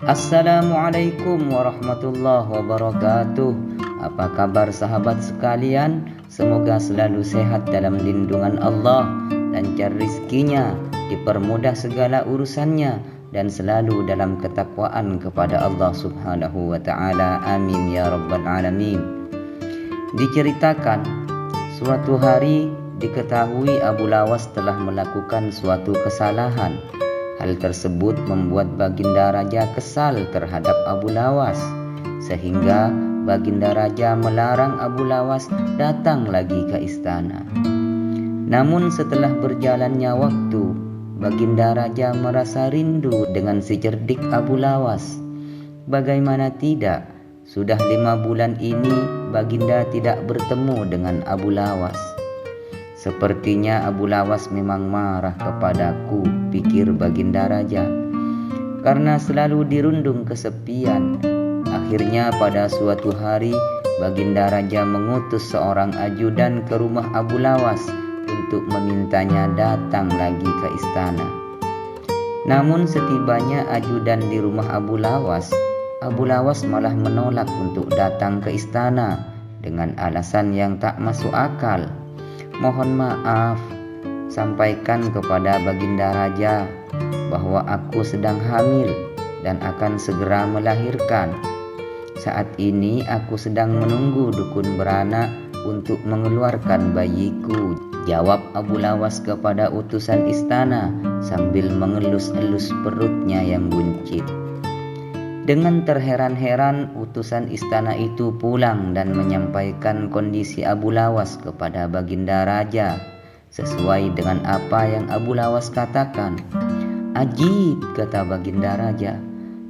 Assalamualaikum warahmatullahi wabarakatuh. Apa kabar sahabat sekalian? Semoga selalu sehat dalam lindungan Allah, lancar rizkinya, dipermudah segala urusannya, dan selalu dalam ketakwaan kepada Allah subhanahu wa ta'ala. Amin ya rabbal alamin. Diceritakan, suatu hari diketahui Abu Lawas telah melakukan suatu kesalahan. Hal tersebut membuat Baginda Raja kesal terhadap Abu Lawas, sehingga Baginda Raja melarang Abu Lawas datang lagi ke istana. Namun setelah berjalannya waktu, Baginda Raja merasa rindu dengan si cerdik Abu Lawas. Bagaimana tidak, sudah 5 bulan ini Baginda tidak bertemu dengan Abu Lawas. Sepertinya Abu Lawas memang marah kepadaku, pikir Baginda Raja, karena selalu dirundung kesepian. Akhirnya pada suatu hari Baginda Raja mengutus seorang ajudan ke rumah Abu Lawas untuk memintanya datang lagi ke istana. Namun setibanya ajudan di rumah Abu Lawas malah menolak untuk datang ke istana dengan alasan yang tak masuk akal. Mohon maaf, sampaikan kepada Baginda Raja bahwa aku sedang hamil dan akan segera melahirkan. Saat ini aku sedang menunggu dukun beranak untuk mengeluarkan bayiku, jawab Abu Lawas kepada utusan istana sambil mengelus-elus perutnya yang buncit. Dengan terheran-heran, utusan istana itu pulang dan menyampaikan kondisi Abu Lawas kepada Baginda Raja, sesuai dengan apa yang Abu Lawas katakan. Ajib, kata Baginda Raja,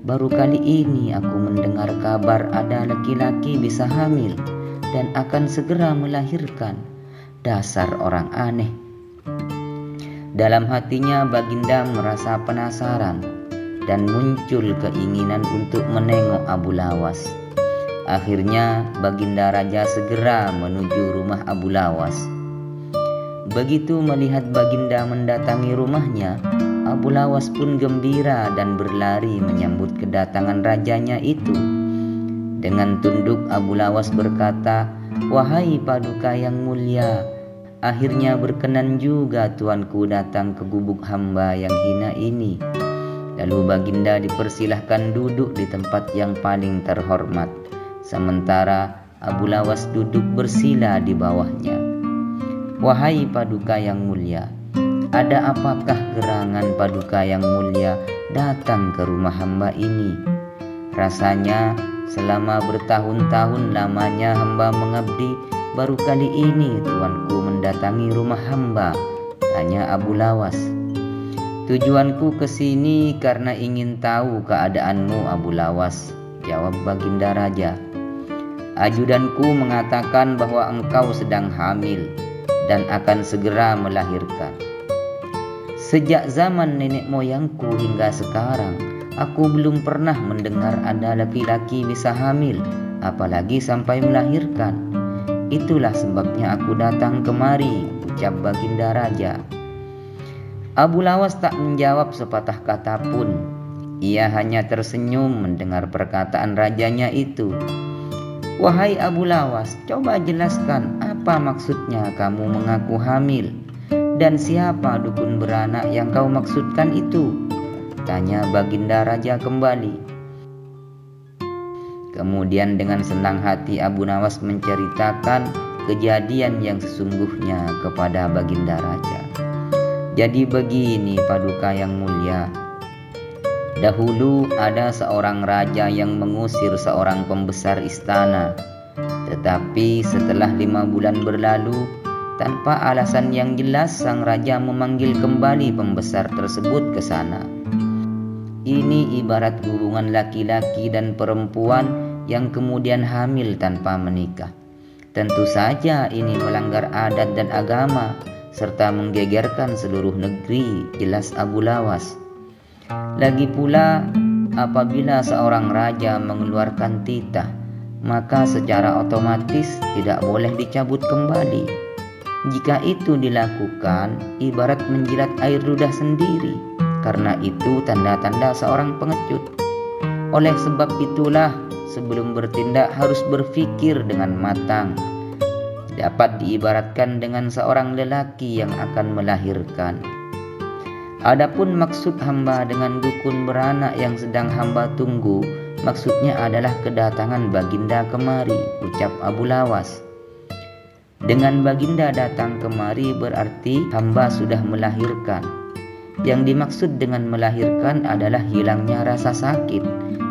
baru kali ini aku mendengar kabar ada laki-laki bisa hamil dan akan segera melahirkan. Dasar orang aneh. Dalam hatinya Baginda merasa penasaran dan muncul keinginan untuk menengok Abu Lawas. Akhirnya Baginda Raja segera menuju rumah Abu Lawas. Begitu melihat Baginda mendatangi rumahnya, Abu Lawas pun gembira dan berlari menyambut kedatangan rajanya itu. Dengan tunduk Abu Lawas berkata, "Wahai Paduka yang mulia, akhirnya berkenan juga tuanku datang ke gubuk hamba yang hina ini." Lalu Baginda dipersilahkan duduk di tempat yang paling terhormat, sementara Abu Lawas duduk bersila di bawahnya. Wahai Paduka yang mulia, ada apakah gerangan Paduka yang mulia datang ke rumah hamba ini? Rasanya selama bertahun-tahun lamanya hamba mengabdi, baru kali ini tuanku mendatangi rumah hamba, tanya Abu Lawas. Tujuanku ke sini karena ingin tahu keadaanmu, Abu Lawas, jawab Baginda Raja. Ajudanku mengatakan bahwa engkau sedang hamil dan akan segera melahirkan. Sejak zaman nenek moyangku hingga sekarang, aku belum pernah mendengar ada laki-laki bisa hamil, apalagi sampai melahirkan. Itulah sebabnya aku datang kemari, ucap Baginda Raja. Abu Lawas tak menjawab sepatah kata pun. Ia hanya tersenyum mendengar perkataan rajanya itu. Wahai Abu Lawas, coba jelaskan apa maksudnya kamu mengaku hamil, dan siapa dukun beranak yang kau maksudkan itu? Tanya Baginda Raja kembali. Kemudian dengan senang hati Abu Lawas menceritakan kejadian yang sesungguhnya kepada Baginda Raja. Jadi begini Paduka yang mulia, dahulu ada seorang raja yang mengusir seorang pembesar istana. Tetapi setelah 5 bulan berlalu, tanpa alasan yang jelas sang raja memanggil kembali pembesar tersebut ke sana. Ini ibarat hubungan laki-laki dan perempuan yang kemudian hamil tanpa menikah. Tentu saja ini melanggar adat dan agama, serta menggegerkan seluruh negeri, jelas Abu Lawas. Lagi pula, apabila seorang raja mengeluarkan titah, maka secara otomatis tidak boleh dicabut kembali. Jika itu dilakukan, ibarat menjilat air ludah sendiri, karena itu tanda-tanda seorang pengecut. Oleh sebab itulah, sebelum bertindak harus berfikir dengan matang. Dapat diibaratkan dengan seorang lelaki yang akan melahirkan. Adapun maksud hamba dengan dukun beranak yang sedang hamba tunggu, maksudnya adalah kedatangan baginda kemari, ucap Abu Lawas. Dengan baginda datang kemari berarti hamba sudah melahirkan. Yang dimaksud dengan melahirkan adalah hilangnya rasa sakit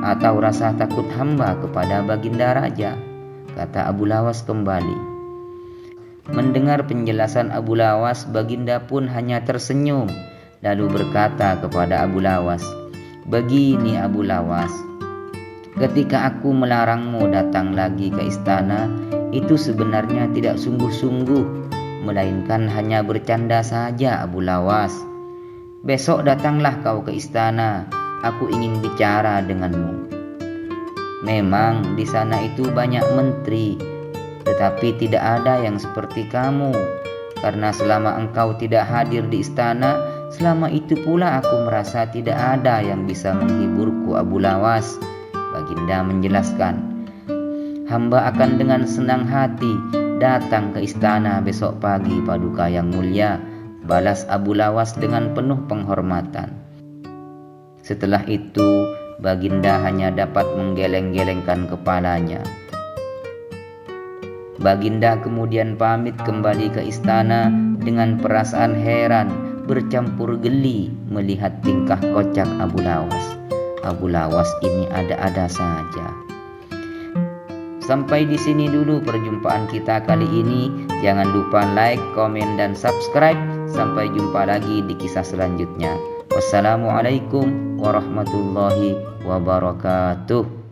atau rasa takut hamba kepada baginda raja, kata Abu Lawas kembali. Mendengar penjelasan Abu Lawas, baginda pun hanya tersenyum, lalu berkata kepada Abu Lawas, "Begini Abu Lawas, ketika aku melarangmu datang lagi ke istana, itu sebenarnya tidak sungguh-sungguh, melainkan hanya bercanda saja Abu Lawas. Besok datanglah kau ke istana, aku ingin bicara denganmu. Memang di sana itu banyak menteri, tetapi tidak ada yang seperti kamu, karena selama engkau tidak hadir di istana, selama itu pula aku merasa tidak ada yang bisa menghiburku Abu Lawas." Baginda menjelaskan, "Hamba akan dengan senang hati datang ke istana besok pagi Paduka yang mulia," balas Abu Lawas dengan penuh penghormatan. Setelah itu, baginda hanya dapat menggeleng-gelengkan kepalanya. Baginda kemudian pamit kembali ke istana dengan perasaan heran bercampur geli melihat tingkah kocak Abu Lawas. Abu Lawas ini ada-ada saja. Sampai di sini dulu perjumpaan kita kali ini. Jangan lupa like, komen, dan subscribe. Sampai jumpa lagi di kisah selanjutnya. Wassalamualaikum warahmatullahi wabarakatuh.